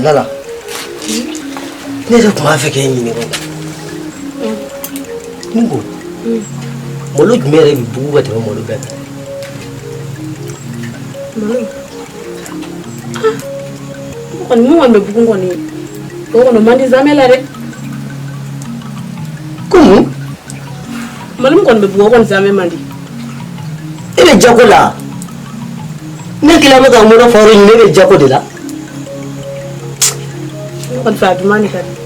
Lala. Ne yɛrɛ tun b'a fɛ k'e ɲininka ne ko malo jumɛn yɛrɛ bɛ bugu ka tɛmɛ malo bɛɛ kan kɔni mun kɔni bɛ bugu kɔni o kɔni man di zamɛ la dɛ komu malo mun kɔni bɛ bugu o kɔni zamɛ man di e bɛ jago la ne kila bɛ ka mɔnɔ fɔrɔ ɲini e bɛ jago de la ne kɔni fɛ a duman de ka di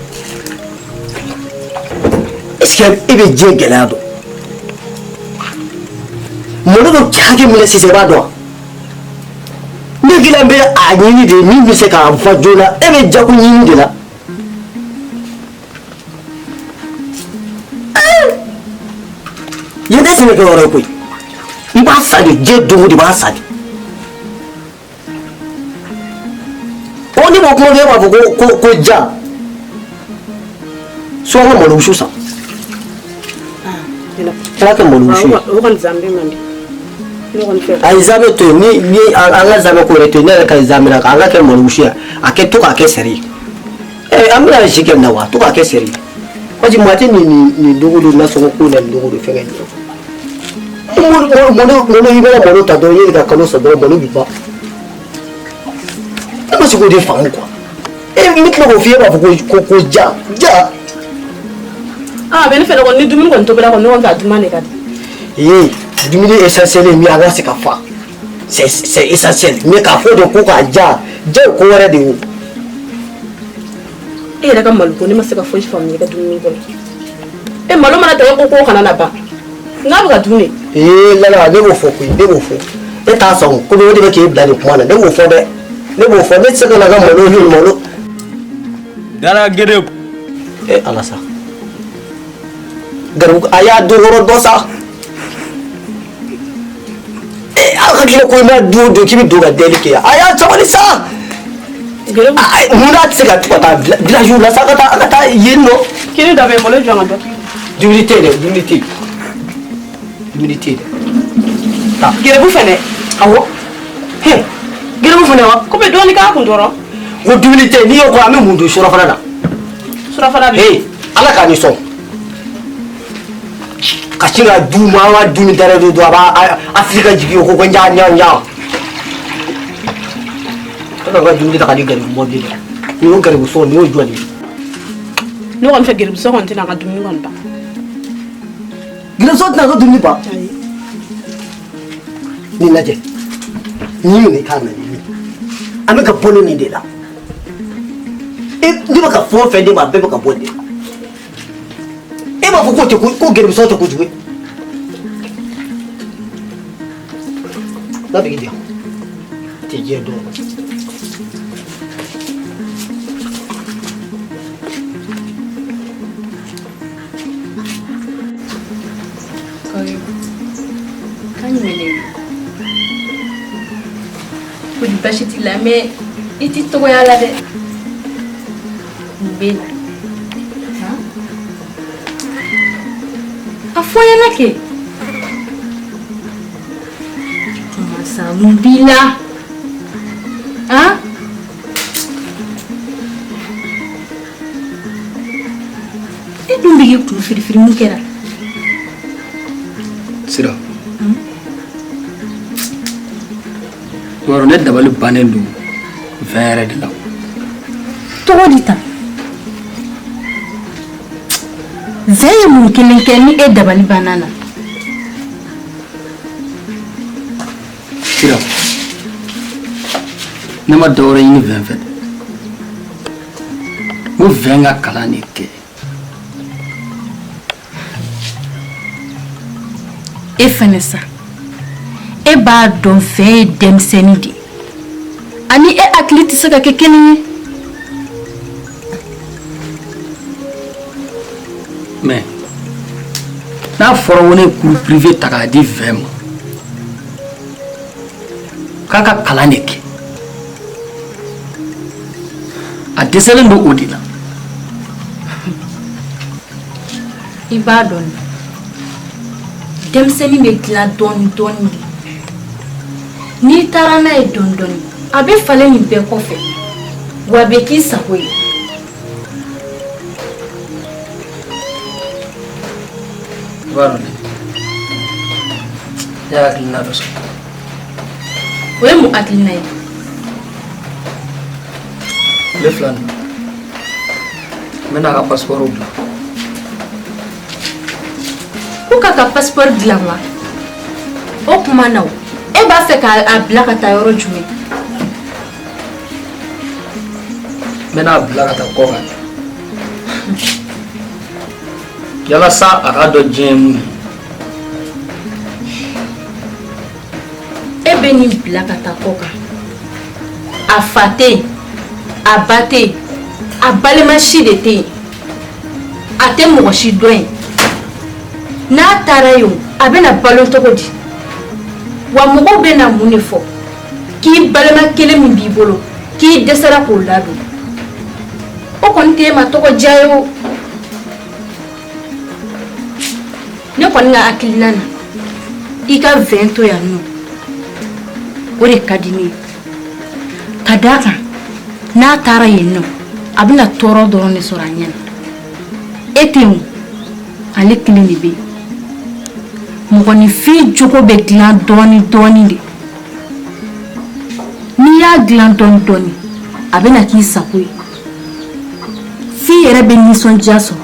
est-ce que e bɛ diɲɛ gɛlɛya dɔn malo bɛ hakɛ min na sisan i b'a dɔn ne kila bɛ a ɲini de min bɛ se k'a fɔ joona e bɛ jago ɲini de la ye tɛ sɛnɛkɛ yɔrɔ ye koyi i b'a sa de diɲɛ don o don i b'a sa de o ni mɔgɔ kuma bɛ e b'a fɔ ko ja so an ka malo wusu san ala ka malo wusu o kɔni zamɛ man di ne kɔni fɛ a ye zamɛ to yen ni an ka zamɛ ko yɛrɛ to yen ne yɛrɛ ka zamɛ na an ka kɛ malo wusu ye a kɛ to k'a kɛ sɛri ye an bɛna si kɛ na wa to k'a kɛ sɛri ye parce que maa tɛ nin dogo don nasɔngɔ ko la nin dogo don fɛnkɛ malo i bɛna malo ta dɔrɔn i ye ka kalo sa dɔrɔn malo bi ban ne ma se k'o de faamu quoi n bɛ tila k'o f'i ye b'a fɔ ko ja bɛ ne fɛ kɔni ni dumuni kɔni tobila kɔni ne kɔni fɛ a duman de ka di dumuni essentiel ye min an ka se ka fa c'est essentiel mais k'a fɔ de ko k'a ja ye ko wɛrɛ de ye e yɛrɛ ka malo ko ne ma se ka foyi faamu i ka dumuni kɔnɔ malo mana tigɛ ko kana na ban n'a bɛ ka dumuni Lala ne b'o fɔ koyi ne b'o fɔ e t'a sɔn ko o de bɛ k'e bila nin kuma na ne b'o fɔ dɛ ne b'o fɔ ne tɛ se ka na ka malo ni malo dara gere ala sa garibu a y'a donkɔrɔ dɔ sa aw hakili ko i ma don o don k'i bɛ don ka deli kɛ a y'a sabali sa mun n'a tɛ se ka to ka taa village la sa a ka taa yen nɔ kini dɔ bɛ yen malo jɔn ka dɔ dumuni tɛ yen dɛ dumuni tɛ yen dumuni tɛ yen dɛ gɛrɛbu fɛnɛ awɔ gɛrɛbu fɛnɛ wa ko bɛ dɔɔnin k'a kun dɔrɔn ko dumuni tɛ yen n'i y'o ko an bɛ mun don surafana na surafana bɛ ala k'a ni sɔn ka sin ka du ma an ka dumuni dara de don a b'a fili ka jigin o ko ɲa e ka dumuni ta ka di garibu mɔbili de ni y'o garibu sɔn ni y'o jɔn de ye ne kɔni fɛ gɛrɛbu sɔn kɔni tɛna ka dumuni kɔni ban garibu sɔn tɛna ka dumuni ban nin lajɛ nin minɛ i k'a na nin an bɛ ka bɔ nin de la ne bɛ ka fɛn o fɛn d'e ma a bɛɛ bɛ ka bɔ nin de la e b'a fɔ ko garibu sɔn tɛ kojugu ye n'a bɛ k'i di yan tɛ diɲɛ dɔn Kodi basi t'i la mais i t'i tɔgɔya la dɛ mun bɛ na a fɔ n ɲɛna kɛ masa mun b'i la e dun bɛ k'i kun firifiri mun kɛra sira yɔrɔ ne dabali bannen don fɛn yɛrɛ de la tɔgɔ di tan zɛ ye mun kelen kɛ ni e dabali banna na sira ne ma dɔwɛrɛ ɲini fɛn fɛ n ko fɛn ka kalan de kɛ e fɛnɛ sa e b'a dɔn fɛn ye denmisɛnnin de ani e hakili tɛ se ka kɛ kelen ye mais n'a fɔra ko ne ye cours privé ta k'a di fɛn ma k'a ka kalan de kɛ a dɛsɛlen don o de la i b'a dɔn denmisɛnnin bɛ dilan dɔɔnin dɔɔnin de n'i taara n'a ye dɔɔnin dɔɔnin a bɛ falen nin bɛɛ kɔfɛ wa bɛ k'i sago ye. Baron. Ya hakilina dɔ sɔrɔ. O ye mun hakilina ye? Tile 2 nin. N bɛna ka passeport dilan. Ko k'a ka passeport dilan wa? O kuma na o. E b'a fɛ k'a bila ka taa yɔrɔ jumɛn? N bɛna bila ka taa kɔ kan. Yalasa a ka dɔn diɲɛ ye mun ye. E bɛ nin bila ka taa kɔ kan. A fa tɛ yen, a ba tɛ yen, a balima si de tɛ yen, a tɛ mɔgɔ si dɔn yen. N'a taara yen a bɛna balo cogo di? Wa mɔgɔw bɛna mun de fɔ? K'i balima kelen min b'i bolo k'i dɛsɛra k'o ladon. O kɔni tɛ e ma tɔgɔ diya ye o. Ne kɔni ka hakilina na i ka vɛn to yan nɔ o de ka di ne ye. Ka d'a kan n'a taara yen nɔ a bɛna tɔɔrɔ dɔrɔn de sɔrɔ a ɲɛna. E tɛ yen ale kelen de bɛ yen. Mɔgɔninfin jogo bɛ dilan dɔɔni dɔɔni de. N'i y'a dilan dɔɔni dɔɔni a bɛna k'i sago ye. F'i yɛrɛ bɛ nisɔndiya sɔrɔ.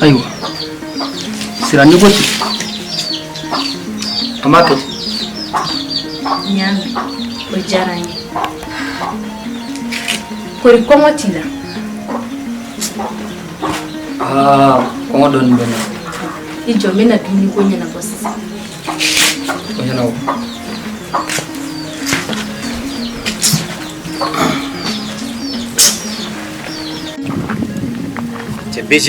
Ayiwa sira ni ko ten an b'a kɛ ten. N y'a mɛn o diyara n ye. Kori kɔngɔ t'i la? Kɔngɔ dɔɔni bɛ n na. I jɔ n bɛna dumuni ko ɲɛnabɔ sisan. O ɲɛnabɔ. Cɛ BG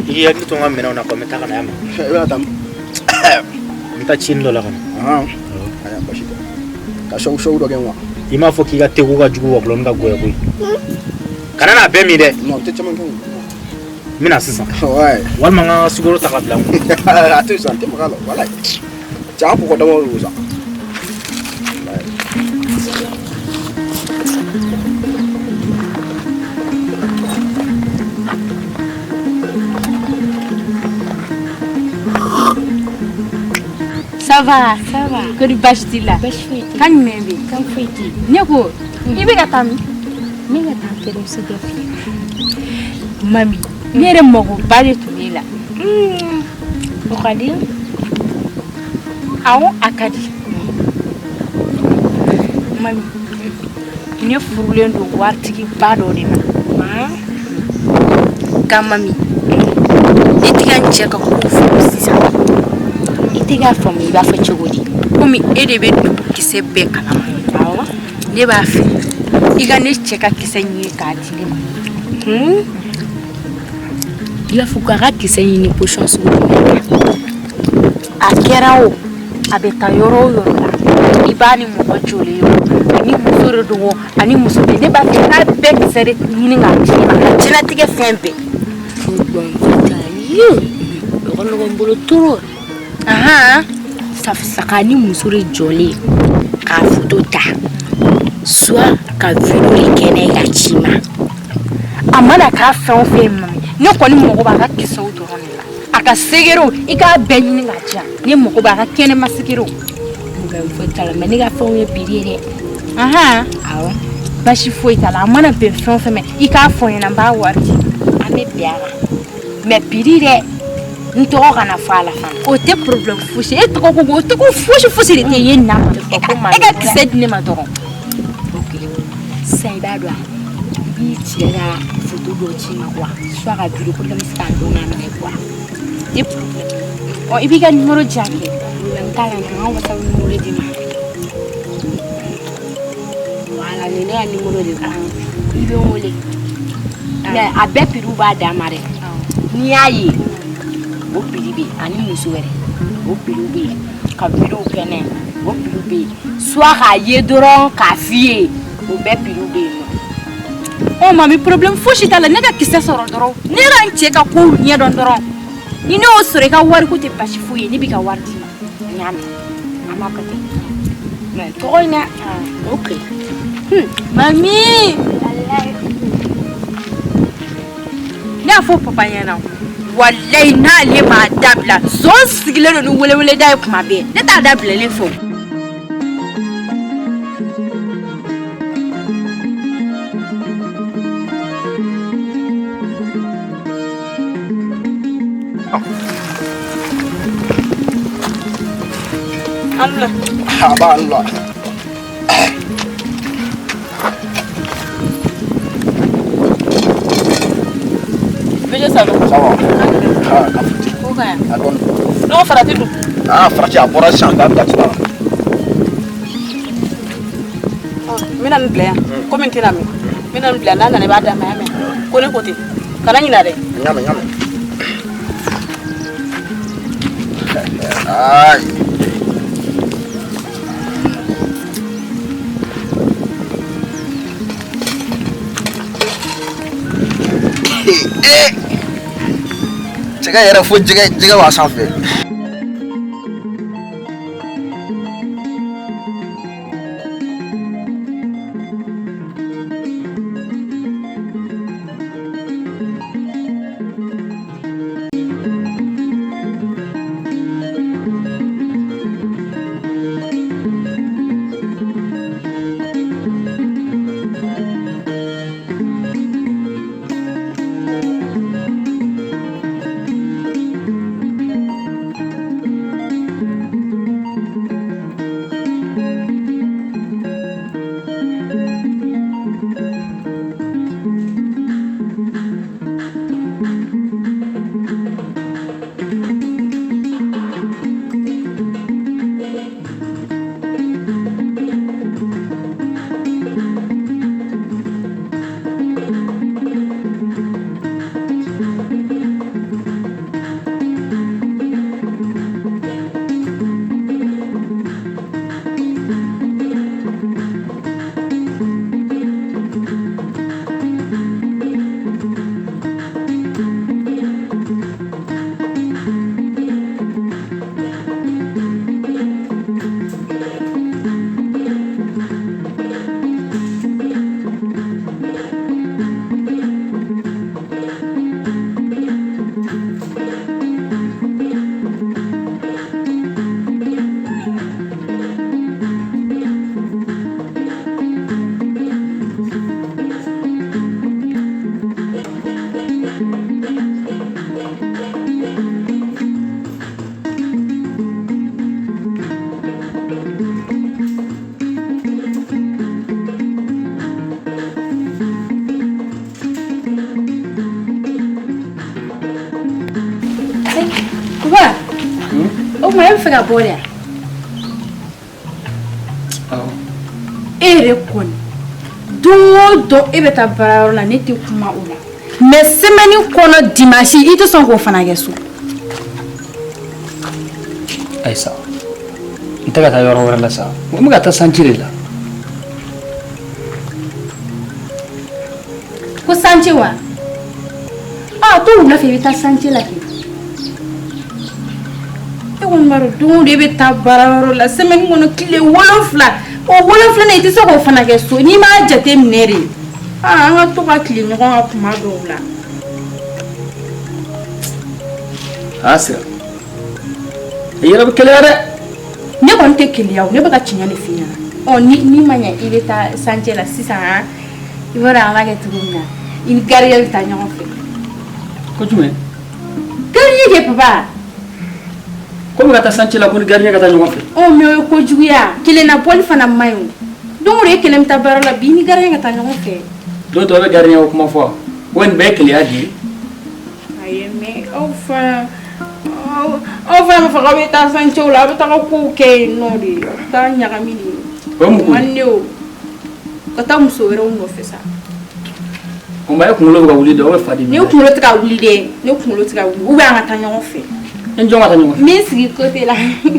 i hakili to n ka minɛnw na kɔ n bɛ taa ka na yan ma. I bɛ taa min? N bɛ taa cini dɔ la ka na. Ayiwa basi tɛ. Ka sɔgu dɔ kɛ n wa. I m'a fɔ k'i ka teko ka jugu wa bulon ka goya koyi. Kana n'a bɛɛ min dɛ. Non, tɛ caman kɛ o. N bɛna sisan. Ouais. Walima n ka sukaro ta ka bila n kun. A to yen sa, n tɛ maga la, walayi. Cɛ an kɔgɔ dama de don sa. Ça va. Kori baasi t'i la? Baasi foyi tɛ. Kan jumɛn bɛ yen? Kan foyi tɛ yen. Ne ko i bɛ ka taa min? Ne ka taa terimuso dɔ fɛ yen. Mami, ne yɛrɛ magoba de tun b'e la. O ka di? Awɔ, a ka di. Mami, ne furulen don waritigiba dɔ de ma. Nka mami, ne tɛ ka n cɛ ka ko faamu sisan. I tɛ k'a faamu i b'a fɔ cogo di? Komi e de bɛ dugukisɛ bɛɛ kalama. Awɔ. Ne b'a fɛ i ka ne cɛ ka kisɛ ɲini k'a di ne ma. I b'a fɔ k'a ka kisɛ ɲini position sugu jumɛn na? A kɛra o a bɛ taa yɔrɔ o yɔrɔ la i b'a ni mɔgɔ jɔlen ye o ani muso de don o ani muso de ne b'a fɛ k'a bɛɛ kisɛ de ɲini k'a di ne ma ka diɲɛlatigɛ fɛn bɛɛ. O ka nɔgɔn n bolo trop. Saka ni muso de jɔlen k'a foto ta soit ka video de kɛ n'a ye ka ci ma. A mana k'a fɛn o fɛn mami ne kɔni mago b'a ka kisɛw dɔrɔn de la a ka segerew i k'a bɛɛ ɲini k'a di yan ne mago b'a ka kɛnɛma segerew. Nka foyi t'a la mais ne ka fɛnw ye biri ye dɛ. Awɔ basi foyi t'a la a mana bɛn fɛn o fɛn ma i k'a fɔ n ɲɛna n b'a wari di. An bɛ bɛn a la mais biri dɛ n tɔgɔ kana fɔ a la fana. O tɛ problème fosi e tɔgɔ ko o tɔgɔ fosi de tɛ yen na ma e ka kisɛ di ne ma dɔrɔn. Sisan i b'a dɔn i b'i cɛ ka photo dɔ ci ma quoi soit ka video pour que n bɛ se k'a dɔn n'a minɛ quoi. Tɛ problème i b'i ka numéro di yan kɛ. Problème t'a la nka n ka WhatsApp numéro di ma. Voilà nin ne ka numéro de kan i bɛ n wele mais a bɛɛ prix b'a dan ma dɛ. N'i y'a ye o prix bɛ yen ani muso wɛrɛ o prix bɛ yen ka video kɛ n'a ye o prix bɛ yen soit k'a ye dɔrɔn k'a f'i ye o bɛɛ prix bɛ yen nɔ. Mami problème fosi t'a la ne ka kisɛ sɔrɔ dɔrɔn ne ka n cɛ ka ko ɲɛdɔn dɔrɔn ni ne y'o sɔrɔ i ka wari ko tɛ basi foyi ye ne b'i ka wari d'i ma. N y'a mɛn an b'a kɛ ten. Mais toi, il y a. Ok. Mamie! N'a fɔ papa ɲɛna wallahi n'ale m'a dabila zon sigilen don ni weleweleda ye kuma bɛɛ ne t'a dabilalen fɔ Allah Aba Allah. Beje salo. Sawa. Ha, kafuti. Ko kaya. Adon. No farati du. Ah, farati abora shanga datla. Mina n bila yan komi n tɛna min mina n bila n'a nana i b'a d'a ma ya mɛn ko ne ko ten kana ɲina dɛ Nyame. Ai. Jɛgɛ yɛrɛ fo jɛgɛ b'a sanfɛ. o kuma e bɛ fɛ ka bɔ de yan e yɛrɛ kɔni don o don e bɛ taa baarayɔrɔ la ne tɛ kuma o la mais semaine kɔnɔ dimanche i tɛ sɔn k'o fana kɛ so Aïssa n tɛ ka taa yɔrɔ wɛrɛ la sa n bɛ ka taa sanji de la ko sanji wa to wula fɛ i bɛ taa sanji la kɛ e kɔni b'a dɔn don o don e bɛ taa baarayɔrɔ la semaine kɔnɔ tile 7 o 7 na i tɛ se k'o fana kɛ so n'i m'a jate minɛ de an ka to ka tile ɲɔgɔn ka kuma dɔw la Asira i yɛrɛ bɛ keleya dɛ ne kɔni tɛ keleya o ne bɛ ka tiɲɛ de f'i ɲɛna n'i ma ɲɛ i bɛ taa sanji la sisan i b'a dɔn an b'a kɛ cogo min na i ni gardien bɛ taa ɲɔgɔn fɛ ko jumɛn gardien kɛ papa ko bɛ ka taa sanji la ko ni gardien ka taa ɲɔgɔn fɛ mais o ye kojuguya kelen na bɔli fana man ɲi o don o don e kelen bɛ taa baara la bi i ni gardien ka taa ɲɔgɔn fɛ don dɔ bɛ gardien o kuma fɔ wa nin bɛɛ ye keleya de ye ayi mais aw fana b'a fɔ k'aw bɛ taa sanjiw la aw bɛ taa kow kɛ yen nɔ de taa ɲagami de o ye mun ko ye man ne o ka taa muso wɛrɛw nɔfɛ sa o ma e kunkolo bɛ ka wuli de o bɛ fa di ne kunkolo tɛ ka wuli dɛ ne kunkolo tɛ ka wuli ou bien an ka taa ɲɔgɔn fɛ n jɔn ka taa ɲɔgɔn fɛ n bɛ n sigi côté la ou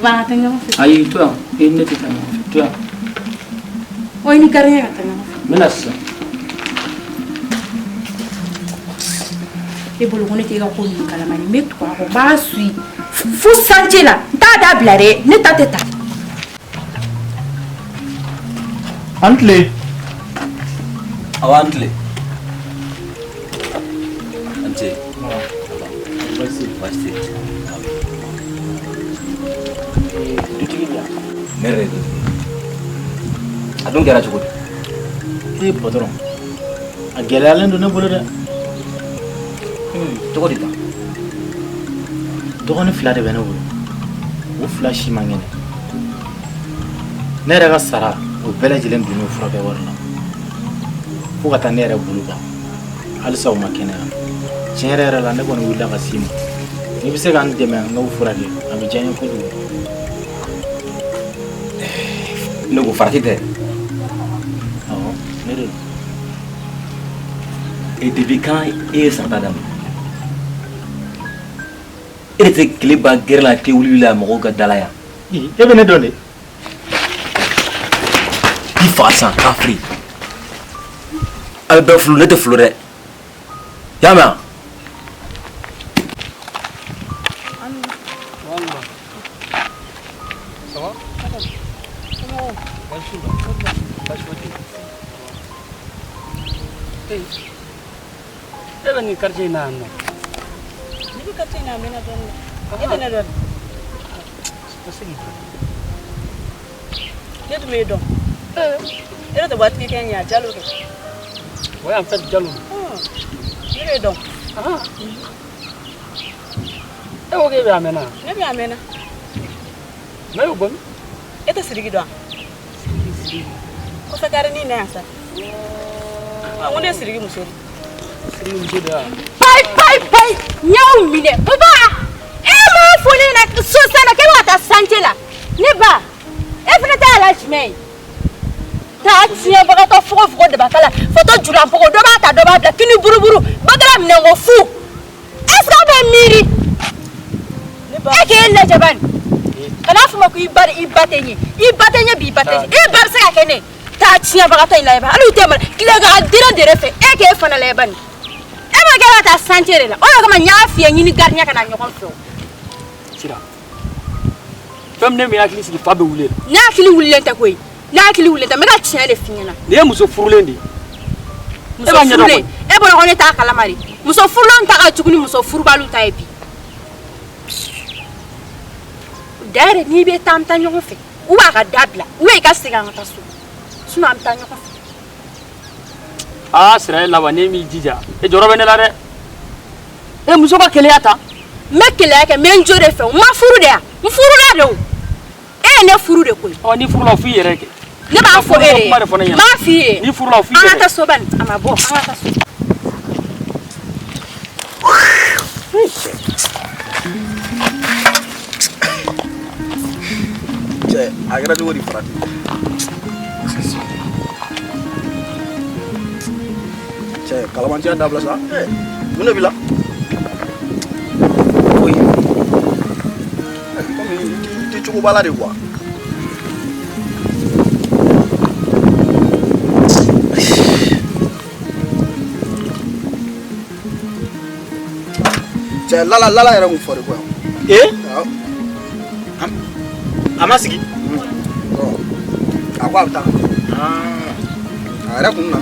bien an ka taa ɲɔgɔn fɛ ayi to yan e ne tɛ taa ɲɔgɔn fɛ to yan o i ni gardien ka taa ɲɔgɔn fɛ n bɛ na sisan e bolo ko ne t'e ka ko ninnu kalama ni n bɛ tugu a kɔ n b'a suit fo sanji la n t'a dabila dɛ ne ta tɛ taa Antle. Awantle. Ante. What's it? Mere. I don't get it. Hey, patron. A gelalan do na bolada. To go dita. Do gone fla de bena bolo. O flash mangene. Ne raga sara o bela jilen dunu fura be warna. Fo ka ne ra bulu ba. Alsa o makene. Chere ra la ne gone wula ka sim. Ni bise kan de men no fura de. Ami janye ko du. No go fartite. Oh, ne. Et depuis quand il est sorti d'âme? Il était clé baguette la clé où lui la mort au Dalaya. Il est venu donner. Il fait ça, Afri. Albert Flou, ne te fleuret. Yama. Ela ni quartier na no. Ni quartier na mena don. Ebe na don. Pasigi. Yetu me don. Ela to bati Kenya jalo ke. Wa am fet jalo. Ni me don. E o ke be amena. Ne be amena. Na yo bon. Eta sirigi don. Sirigi. Ko fa kare ni na asa. Wonde sirigi musori. Pai, nyau mine. Baba, mo fuli na susa na ke wata santela. Ne ba. E fina ta la chmei. Ta tiya baga to fugo de bakala. Foto jura fugo do ba ta do ba bla kini buruburu. Badara mne ngo fu. Eska be miri. Ne ba. E ke na jaban. Kana fu ma ku ibatenye bi batenye. E ba se ka kene. Ta tiya baga to ila ba. Alu tema. Kila ga dira de refe. E ke fana la ban. Ema gaba ta santere la. Ono kama nyaafia nyini garnya kana nyokon fo. Sira. Fem ne me yakili sigi fabe wule. Na akili wule ta koyi. Na akili wule ta mega tiale finyana. Ne muso furulendi. Muso furule. E bona kone ta kala mari. Muso furulon ta ka tukuni muso furubalu ta ebi. Dare ni be tamta nyokon fe. Uwa ka dabla. Uwe ka siga ngata su. Suna amta nyokon fe. Ah, sira la wane mi jija. E joro bene la re. E muso ka keleyata. Me keleyake me njore fe. Ma furu de ya. Mu furu la do. E ne furu de koyi. O ni furu la fi yere ke. Ne ba fo ere. Ma fi. Ni furu la fi yere. Ata soban amabo. Ata so. Cioè, agra due di frati. Cioè, kalamanci ada belas ah. Mana bila? Oi. Kami cukup bala deh gua. Cioè, lala era un fuori gua. Amasigi. Aku apa? Ada kunna.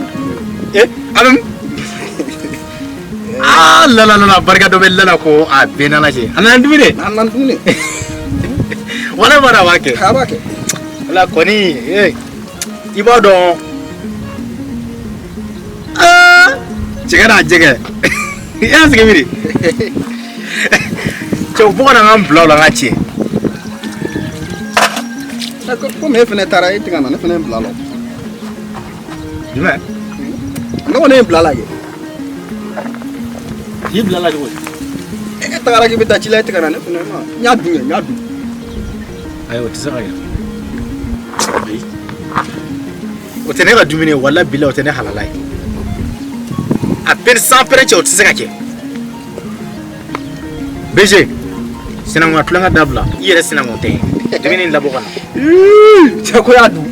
Alam. La barka do bella ko a benana je. Anan dumine. Anan dumine. Wala bara wake. Ha wake. Wala koni ibodo. Jega. Ya sige miri. Cho bona ngam blau la ngachi. Come fene tara itu kan ana fene blalo. Dime. No ne blala ye. Yi blala de wo. E tara ki bita chila itu kan ana fene ma. Nyadu. Ayo tisaka ya. Otene ga dumine wala bila otene halalai. A per sans pere cho tisaka ke. BG. Sinangwa tulanga dabla. Yere sinangwa te. Dumine labo kana. Chako yadu.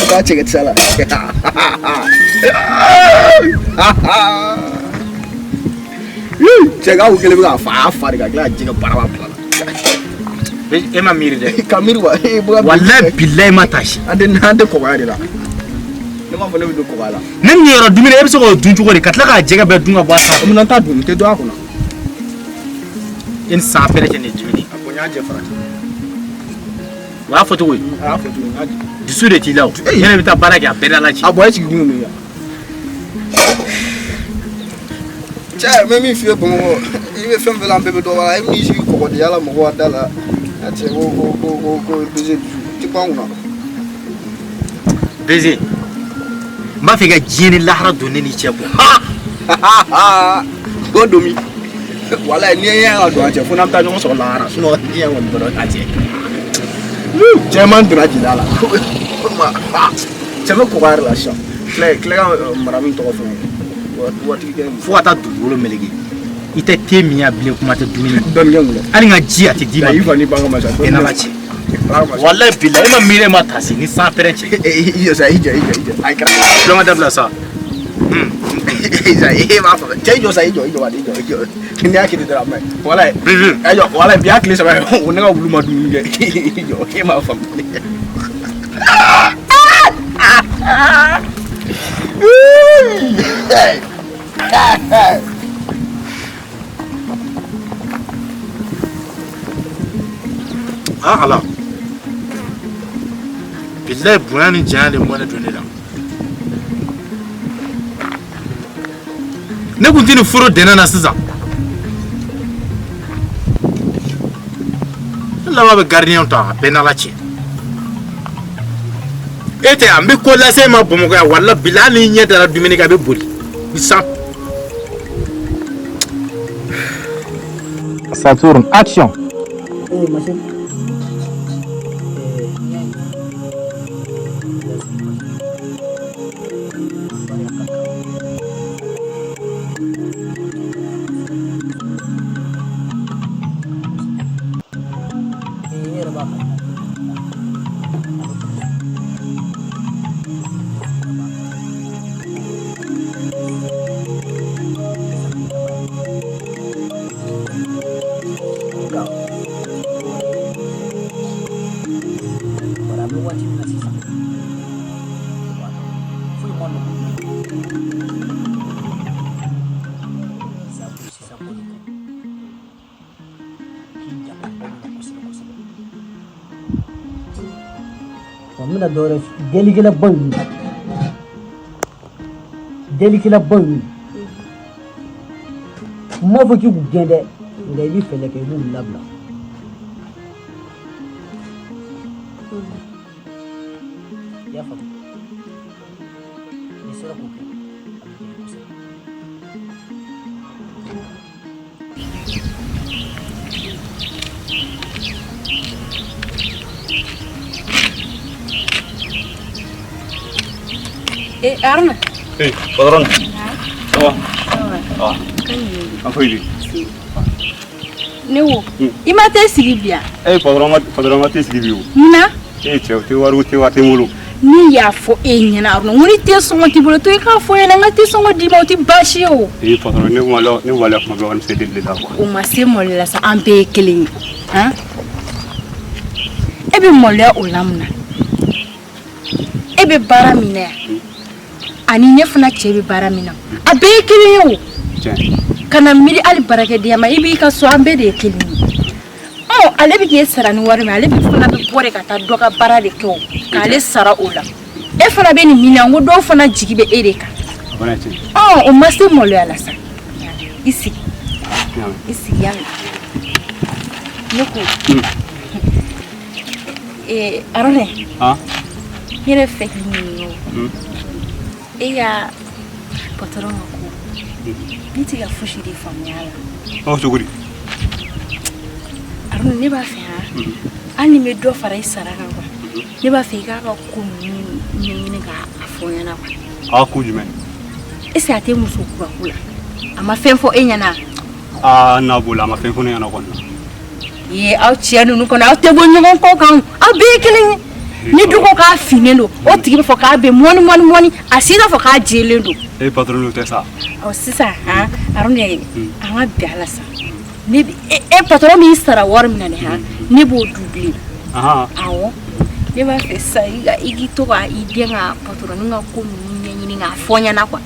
Ba ceket salah. Cek aku kele buka fa diga kela jiga parawa plana. e ma miiri dɛ Kamiri wa wallahi billahi ma taasi ande ko ba de la ne ma fɔ ne bɛ don kɔba la ne ni yɔrɔ dumuni e bɛ se k'o dun cogo di ka tila k'a jɛgɛ bɛɛ dun ka bɔ a sanfɛ mun ta dun tɛ don a kɔnɔ e ni san bɛɛ lajɛlen ye dumuni a ko n y'a jɛ farati o y'a fɔ cogo ye a y'a fɔ cogo n y'a jɛ dusu de t'i la o ne yɛrɛ bɛ taa baara kɛ a bɛɛ la ci a bɔ e sigi kun min yan cɛ mɛ min f'i ye Bamakɔ i bɛ fɛn fɛn la an bɛɛ bɛ dɔ la e bɛ n'i sigi kɔgɔdenya la mɔgɔw da la a cɛ ko beze ti pan kunna beze n b'a fɛ ka diɲɛ ni lahara don ne ni cɛ bɔ o don min wala ni ye ka don a cɛ fo n'an bɛ taa ɲɔgɔn sɔrɔ lahara sinon diɲɛ kɔni bɛ dɔn a cɛ cɛman donna jila la cɛ bɛ kɔgɔ yɛrɛ la sisan tile ka mara min tɔgɔ fɛn waati kɛ fo ka taa dugukolo meleke i tɛ te min ya bilen kuma tɛ dumuni dɔnnikɛ mun hali n ka ji a tɛ d'i ma i fa ni ban ka masa e n'a la ci wallahi billahi e ma miiri e ma taasi ni san pɛrɛn cɛ i jɔ sa i jɔ a kɛra tulon ka dabila sa e b'a fɔ cɛ i jɔ sa i jɔ ni y'a kiri dɔrɔn mɛ wala bi y'a tile saba ye o ne ka wulu ma dumuni kɛ i jɔ e m'a faamu ala billahi bonya ni janya de mɔne don ne la ne kun tɛ nin furu dɛnɛ na sisan ne laban bɛ gardien ta a bɛɛ n'ala cɛ e tɛ an bɛ ko lase e ma Bamakɔ yan walla billahi hali ni ɲɛ dara dumuni kan a bɛ boli i san ça tourne action Mina dɔwɛrɛ delikɛla ba in m'a fɔ k'i k'u gɛn dɛ nka i bɛ fɛɛrɛ kɛ i b'u labila i y'a faamu n'i sera k'o kɛ a bɛ diya kosɛbɛ Arna. Patron. An foyi ne wo i ma tɛ sigi biya patron ma tɛ sigi bi o munna cɛ o tɛ wari tɛ n bolo ni y'a fɔ e ɲɛna Arna ŋo ni tɛ sɔngɔ t'i bolo to i k'a fɔ ɲɛna n ka tɛ sɔngɔ d'i ma o tɛ baasi ye o patron ne wale kuma bɛɛ kɔni se deli la quoi o ma se mɔli la sa an bɛɛ ye kelen ye han e bɛ mɔlɔya o la mun na e bɛ baara min na yan ani ne fana cɛ bɛ baara min na a bɛɛ ye kelen ye o kana miiri hali baarakɛdenya ma i b'i ka so an bɛɛ de ye kelen ye ale bɛ k'e sara ni wari min ale bɛ fana bɛ bɔ de ka taa dɔ ka baara de kɛ o k'ale sara o la e fana bɛ nin min na n ko dɔw fana jigi bɛ e de kan o ma se mɔlɔya la sa i sigi yan ne ko Arona n yɛrɛ fɛ k'i ɲininka o e ka patron ka ko ne tɛ ka fosi de faamuya la cogo di Arona ne b'a fɛ hali ni bɛ dɔ fara i sara kan quoi ne b'a fɛ i k'a ka ko ninnu ɲɛɲini k'a fɔ n ɲɛna quoi ko jumɛn est-ce que a tɛ muso kura ko la a ma fɛn fɔ e ɲɛna n'a b'o la a ma fɛn fɔ ne ɲɛna kɔni aw cɛ ninnu kɔni aw tɛ bɔ ɲɔgɔn kɔ kan aw bɛɛ ye kelen ye ni dɔ ko k'a finnen don o tigi bɛ fɔ k'a bɛ mɔni a si t'a fɔ k'a jɛlen don patron o tɛ sa sisan Arona an ka bɛn a la sa ne patron min sara wari min na ha ne b'o doubler awɔ ne b'a fɛ sa i k'i to ka i den ka patron ka ko ninnu ɲɛɲini k'a fɔ ɲɛna quoi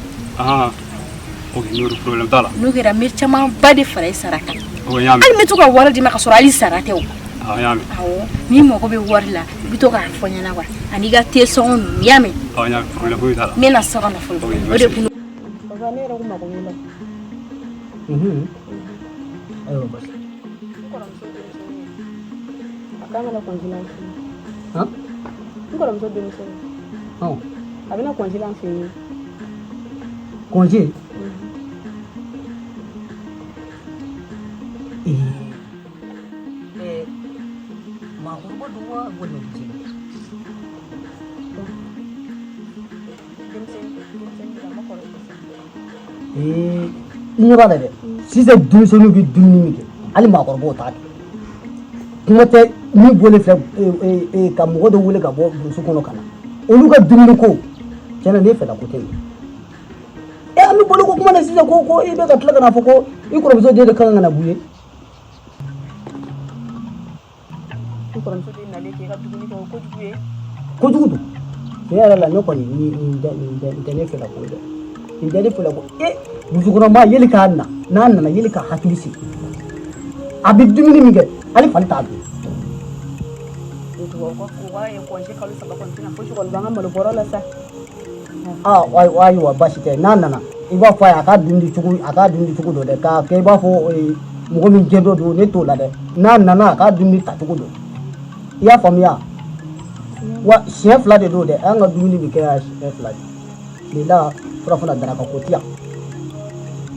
ok n'o problème t'a la n'o kɛra mi caman ba de fara i sara kan awɔ y'a mɛn hali n bɛ to ka wari d'i ma ka sɔrɔ hali sara tɛ o awɔ y'a mɛn awɔ n'i mago bɛ wari la i bɛ to k'a fɔ ɲɛna quoi ani i ka te sɔngɔ ninnu i y'a mɛn awɔ y'a mɛn problème foyi t'a la n bɛ na so kɔnɔ fɔlɔ o de kun ne yɛrɛ ko mago b'o la ayiwa basi a kan ka na kɔnjilan fɛ han n kɔrɔmuso denmuso a bɛna kɔnjilan fɛ yen congé maakɔrɔba don wa walima ni ɲɛ b'a la dɛ sisan denmisɛnninw bɛ dumuni min kɛ hali maakɔrɔbaw t'a kɛ kuma tɛ min bɔlen filɛ ka mɔgɔ dɔ wele ka bɔ burusi kɔnɔ ka na olu ka dumuni ko tiɲɛna ne fɛla ko tɛ yen an bɛ bolo ko kuma na sisan ko i bɛ ka tila ka na fɔ ko i kɔrɔmuso den de kan ka na b'u ye i kɔrɔmuso den nalen k'e ka dumuni kɛ o kojugu ye kojugu don tiɲɛ yɛrɛ la ne kɔni nin tɛ ne fɛla ko dɛ nin tɛ ne fɛla ko musokɔnɔma yeli k'a na n'a nana yeli k'a hakili sigi a bɛ dumuni min kɛ hali fali t'a dun o ka ye kɔnji kalo 3 kɔni tɛna fosi kɔni b'an ka malo bɔrɔ la sa ayiwa basi tɛ n'a nana i b'a fɔ a ye a k'a dumuni cogo dɔ dɛ k'a kɛ i b'a fɔ mɔgɔ min jɛ dɔ don ne t'o la dɛ n'a nana a k'a dumuni tacogo dɔn i y'a faamuya wa siɲɛ 2 de don dɛ an ka dumuni bɛ kɛ siɲɛ 2 de nin la surafana daraka ko ti yan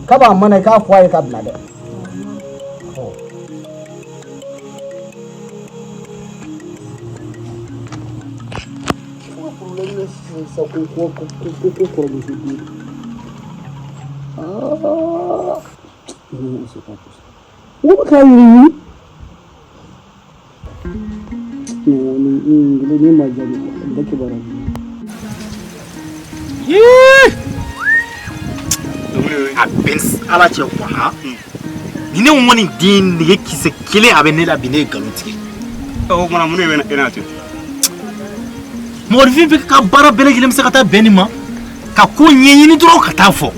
kaba a mana i k'a fɔ a ye k'a bila dɛ ala cɛ quoi ni ne ŋɔni den nege kisɛ kelen a bɛ ne la bi ne ye nkalon tigɛ o kumana mun de bɛ e n'a to mɔgɔnifin bɛ ka baara bɛɛ lajɛlen bɛ se ka taa bɛn nin ma ka ko ɲɛɲini dɔrɔn ka taa fɔ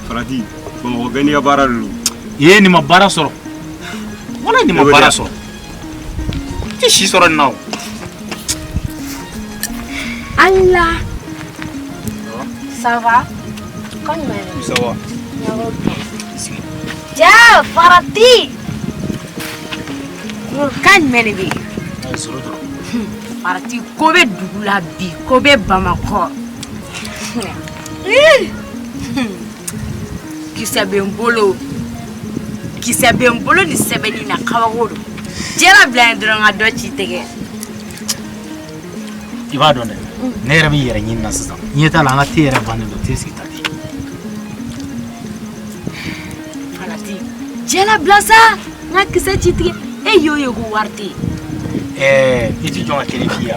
farati bamakɔ bɛɛ n'i ka baara de don nin ma baara sɔrɔ wala nin ma baara sɔrɔ n tɛ si sɔrɔ nin na o Allah ça va comment ça va ja farati kan mene bi farati ko bɛ dugu la bi ko bɛ Bamakɔ kisɛ bɛ n bolo ni sɛbɛnni na kabako don jɛla bila yen dɔrɔn ka dɔ ci tigɛ i b'a dɔn dɛ ne yɛrɛ bɛ yɛrɛ ɲini na sisan ɲɛ t'a la an ka te yɛrɛ bannen don te sigi ta ten farati jɛla bila sa n ka kisɛ ci tigɛ e y'o ye ko wari tɛ yen i ti jɔn ka kelen f'i ye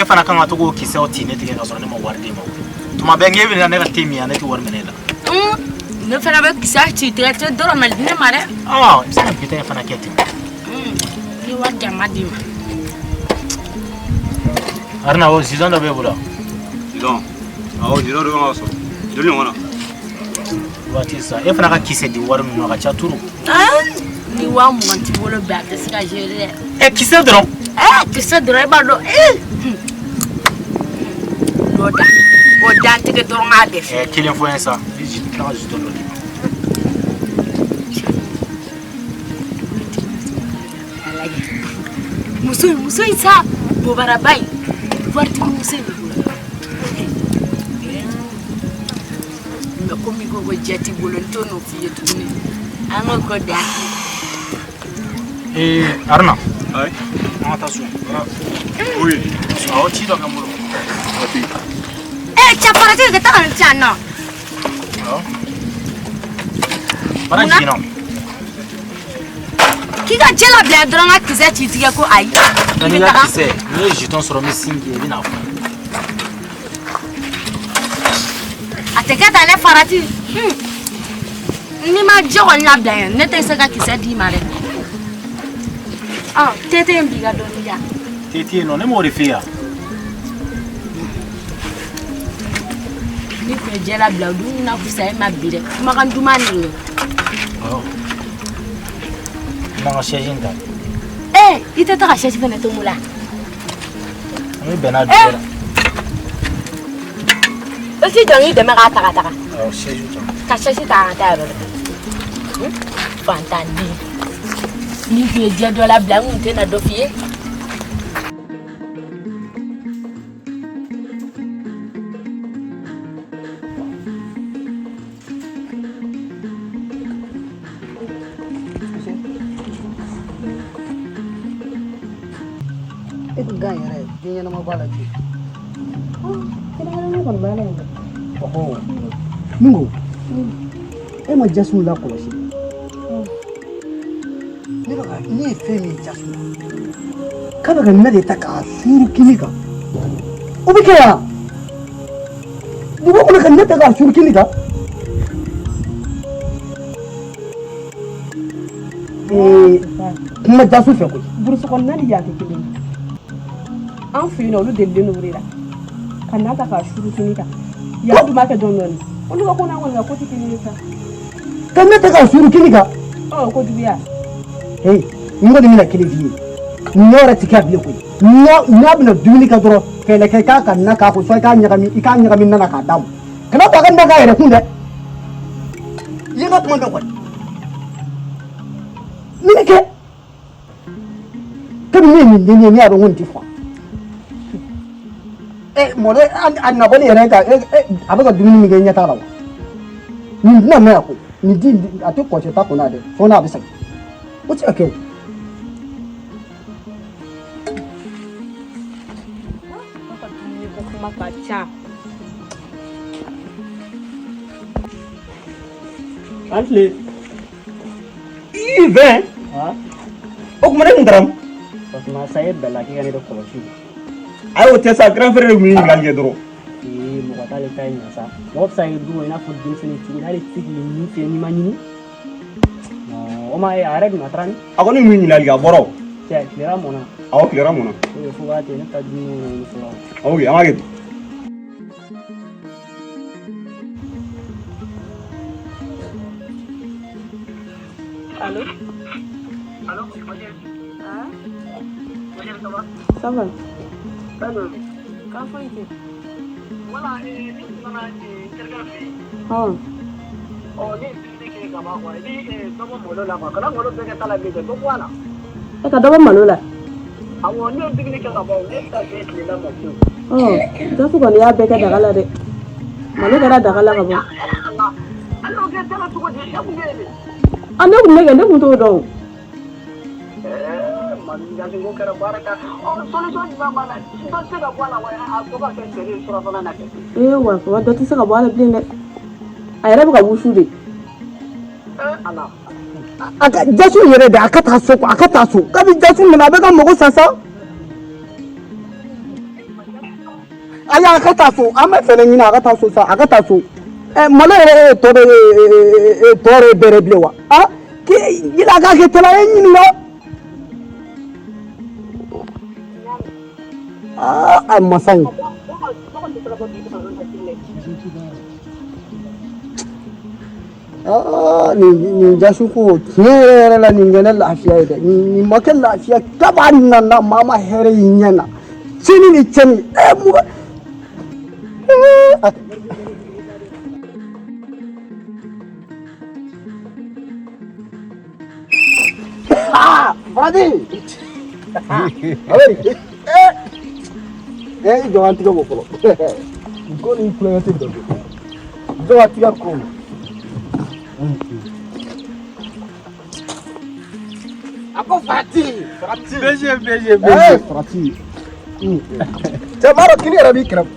e fana kan ka to k'o kisɛw ti ne tigɛ ka sɔrɔ ne ma wari d'e ma tuma bɛɛ n k'e bɛ na ne ka te min yan ne tɛ wari minɛ e la ne fana bɛ kisɛ ci tigɛ tɛ dɔrɔn mɛ ne ma dɛ i bɛ se ka bitɔn fana kɛ ten ni wari jama d'i ma Arna o zidon dɔ b'e bolo zidon awɔ zidon dɔ bɛ ka sɔrɔ joli ɲɔgɔn na waati sa e fana ka kisɛ di wari min ma a ka ca turu ni wa mugan t'i bolo bɛɛ a tɛ se ka gérer dɛ kisɛ dɔrɔn kisɛ dɔrɔn e b'a dɔn dɔ da o dantigɛ dɔrɔn k'a bɛɛ fɛ kelen fɔ n ye sa i bɛ tila ka zidon dɔ di ma muso in sa bobaraba in waritigi muso in de bolo nka komi ko jɛ t'i bolo n t'o n'o f'i ye tuguni an k'o kɔ da Arna ayi an ka taa so oui awɔ ci dɔ bɛ n bolo cɛ faratigi ka taa nin ci yan nɔ bana jiginna k'i ka jɛ labila dɔrɔn ka kisɛ ci tigɛ ko ayi n'i ka kisɛ n'i ye jeton sɔrɔ n bɛ sin k'i ye i bɛ n'a fɔ a tɛ kɛ tan ne farati Ni ma jɛ kɔni labila yan ne tɛ se ka kisɛ d'i ma dɛ. Tete in b'i ka dɔɔni di yan. Tete non ne m'o de f'i ye. Ni tun ye jɛ labila o dun na fusa e ma bi dɛ. Kumakan duman nin ye. N'an ka chaise in ta. I tɛ taa ka chaise fɛnɛ to mun la. An bɛ bɛn n'a dugu la. I t'i jɔ n k'i dɛmɛ k'a ta ka taga. Chaise ta. Ka chaise ta ka taa yɔrɔ la. Fantanden. Ni tun ye jɛ dɔ labila n kun tɛ na dɔ f'i ye. Ɲɛnama b'a la bi. Kɛnɛmana kɔni b'a la yen dɛ. Mungo, e ma Jasu lakɔlɔsi. Ne bɛ ka ne ye fɛn min Jasu la, k'a bɛ ka ne de ta k'a suuru kini kan. O bɛ kɛ yan. Dugu kɔnɔ ka ne ta k'a suuru kini kan. Kuma Jasu fɛ koyi. Burusi kɔnɔna ni yan tɛ kelen ye. An fɛ yen nɔ olu delilen don o de la ka n'a ta k'a suru kini kan yan dun b'a kɛ dɔɔni dɔɔni olu ka ko n'an kɔni ka ko tɛ kelen ye sa. Ka ne ta k'a suuru kini kan. Ko juguya. N kɔni bɛna kelen f'i ye ɲɔ yɛrɛ tɛ kɛ bilen koyi n'a bɛna dumuni kɛ dɔrɔn fɛɛrɛ kɛ k'a ka na k'a ko i k'a ɲagami nana k'a d'a ma kana to a ka na k'a yɛrɛ kun dɛ i ye n ka kuma mɛn kɔni min bɛ kɛ kabini ne ye nin den ye ne y'a dɔn ko nin tɛ fa. Mɔdɛ a nabɔli yɛrɛ ka a bɛ ka dumuni min kɛ ɲɛ t'a la wa nin tɛna mɛn yan koyi nin di a tɛ kɔlɔsi ta kunna dɛ fo n'a bɛ segin o tɛ se ka kɛ o. Kuma ka ca. Antle i vɛn o kuma ne kun taara Fatuma sa ye bɛɛ la k'i ka ne de kɔlɔsi. Ayo tɛ sa grand frère de kun ye ɲininkali kɛ dɔrɔn. Mɔgɔ t'ale ta ye ɲa sa mɔgɔ bɛ se ka kɛ du kɔnɔ i n'a fɔ denmisɛnnin cogo n'ale tɛ se k'i nin fɛ n'i ma ɲini. O ma ye a yɛrɛ dun a taara ni. A ko ne mun ɲininkali kɛ a bɔra o. Cɛ tilera mɔna. Awɔ tilera mɔna. Fo k'a ten ne ta dumuni kɔnɔ fɔlɔ. Ok an b'a kɛ ten. Allô? Ça va? K'a fɔ i tɛ. Voilà, nana terikɛ fɛ yen. Ni dumuni kɛ ka ban quoi, i bɛ dɔ bɔ malo la quoi, kana malo bɛɛ kɛ ta la bilen dɛ, dɔ bɔ a la. E ka dɔ bɔ malo la? Awɔ, ne ye dumuni kɛ ka ban, ne bɛ taa kɛ tilela ma fiyewu. Jasu kɔni y'a bɛɛ kɛ daga la dɛ. Malo kɛra daga la ka ban. Ale y'o kɛ daga cogo di? E kun bɛ yen de. Ne kun bɛ kɛ, ne kun t'o dɔn. Jasu kɛra baara kɛ. Solution jumɛn b'a la? Dɔ tɛ se ka bɔ a la wa a tɔ ka kɛ feere surafana na kɛ. Wa fama dɔ tɛ se ka bɔ a la bilen dɛ. A yɛrɛ bɛ ka wusu de. Ala. A ka Jasu yɛrɛ de a ka taa so a ka taa so kabi Jasu minɛ a bɛ ka mɔgɔ san sa. Ayi a ka taa so an bɛ fɛɛrɛ ɲini a ka taa so sa a ka taa so. Malo yɛrɛ tɔ de bɛrɛ bilen wa? K'i a k'a kɛ tɛla ye ɲininka. A masa in. Nin Jasu ko tiɲɛ yɛrɛ la nin kɛ ne lafiya ye dɛ nin ma kɛ lafiya kaba nana maa ma hɛrɛ y'i ɲɛ na sini ni cɛni mɔgɔ. Fadi. I jɔ an tigɛ ko fɔlɔ. Ko nin kulonkɛ tɛ dɔ kɛ. Jɔ a tigɛ ko. A ko Fati. BG. Fati. Cɛ maa dɔ kini yɛrɛ b'i kɛrɛfɛ.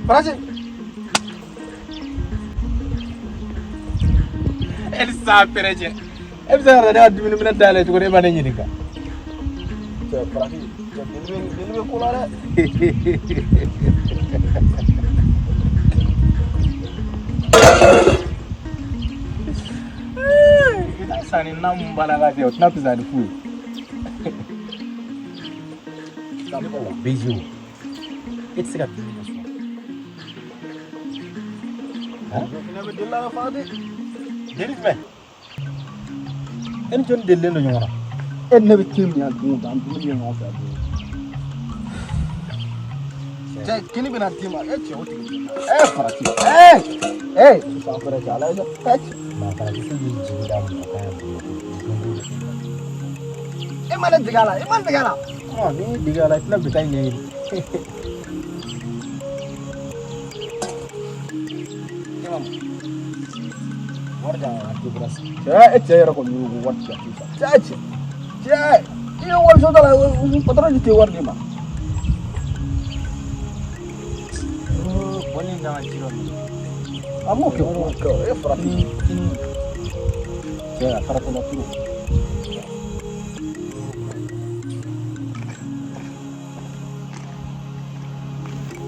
Fati. Elsa Pereje. E bɛ se ka ne ka dumuni minɛ dayɛlɛ cogo di e ma ne ɲininka. Cɛ Fati. Delibe kolare. Kita sani nam balaga je, utna pisani fu. Kamu biju. It's got. Hah? Kena berdela Fadi. Jadi me. En jon delle no nyora. En ne bitim ya du dan du ni no fa du. Je kini bina tima e che oti. Farati. Sa fara jala jo. Ma farati se ni jida mo ka ya. Mana digala. Oh ni digala itna bitai ni. Warga tu beras. Cek ko ni warga tu. Cek. Ini warga sudah lah. Patron itu warga mah. Boleh jangan ciron. Kamu ke? Frati. Ya, frati nak tu.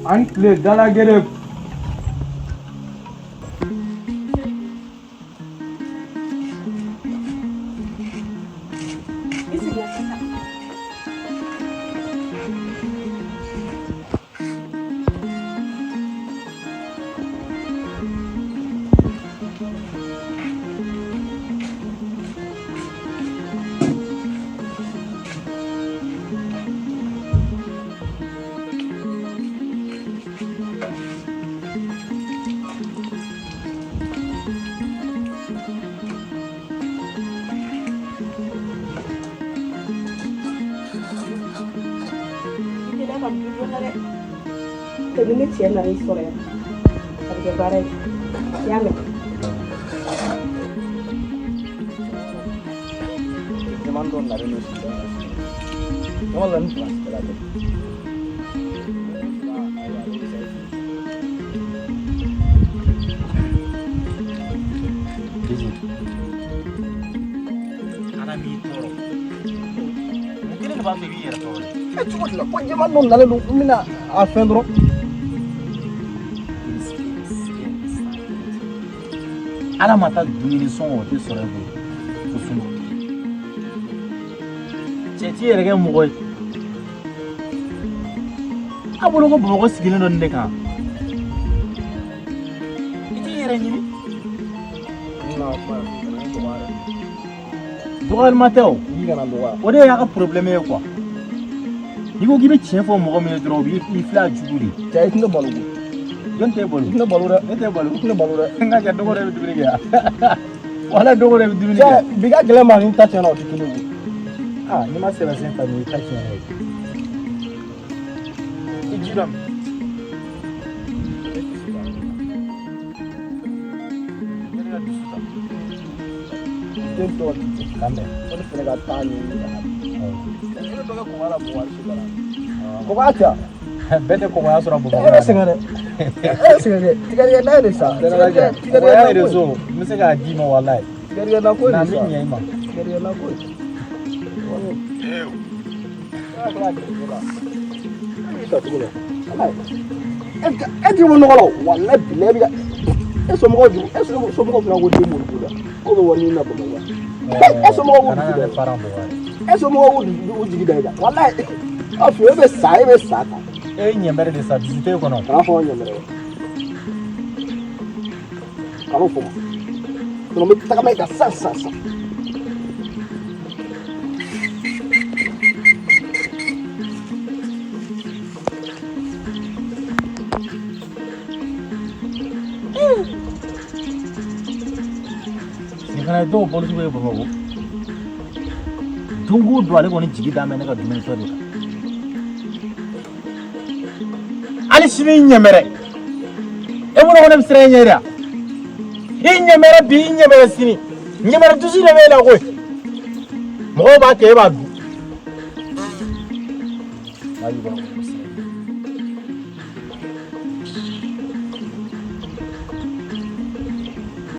Antle dala gerek. Ini cien dari sore, kerja bareng, ya me. Cuman don dari nusa. Nolan pas berada. Ana mitoro. Mungkin ini bapak biar tuh. Cuma lah, kau cuman don dari lu mina afendro. Ala mata dumuni sɔngɔ o tɛ sɔrɔ e bolo ko sunɔgɔ cɛ t'i yɛrɛ kɛ mɔgɔ ye a bolo ko Bamakɔ sigilen dɔ nin de kan i t'i yɛrɛ ɲini dɔgɔyalima tɛ o de y'a ka problème ye quoi n'i ko k'i bɛ tiɲɛ fɔ mɔgɔ min ye dɔrɔn o b'i filɛ a jugu de cɛ i tɛ ne balo Jon tɛ balo. Ne balo dɛ. Ne tɛ balo. Ne balo dɛ. N ka kɛ dogo dɛ bɛ dumuni kɛ yan. Wala dogo dɛ bɛ dumuni kɛ. Cɛ bi ka gɛlɛn ma ni ta tiɲɛna o tɛ kelen ye. Ni ma sɛbɛn ka nin i ta tiɲɛna ye. I ji dɔn. Den tɔgɔ kan bɛn. Ko ne fana ka taa ɲini ka na. Ne bɛ dɔ kɛ kɔngɔ la mɔgɔ si la. Kɔngɔ tɛ. Bɛɛ tɛ kɔngɔya sɔrɔ Bamakɔ. E bɛ sɛgɛn dɛ. Tigɛrigɛ n'a ye de sa. Tigɛrigɛ de so. N bɛ se k'a d'i ma walayi. Tigɛrigɛ na ko ye sa. N'a bɛ ɲɛ i ma. Tigɛrigɛ na ko ye. E ti mo nɔgɔ la walayi bilɛ bi ka. E somɔgɔw juru e somɔgɔw fana ko den b'olu bolo ko bɛ wari ɲini na Bamakɔ. E somɔgɔw b'u jigi da e somɔgɔw b'u jigi da i kan walayi. A fɔ e bɛ sa ta. E ye ɲɛmɛrɛ de sa visite kɔnɔ. Kana fɔ ɲɛmɛrɛ. Kana fɔ. Sinon n bɛ tagama i kan sisan. Nin fana ye dɔw bɔlɔtigiw ye Bamakɔ. Don o don ale kɔni jigi d'a mɛ ne ka dumuni fɛn de kan. Ali sini ɲɛmɛrɛ e mun ko ne bɛ siran e ɲɛ de i ɲɛmɛrɛ bi i ɲɛmɛrɛ sini ɲɛmɛrɛ dusu de bɛ e la koyi mɔgɔw b'a kɛ e b'a dun ayiwa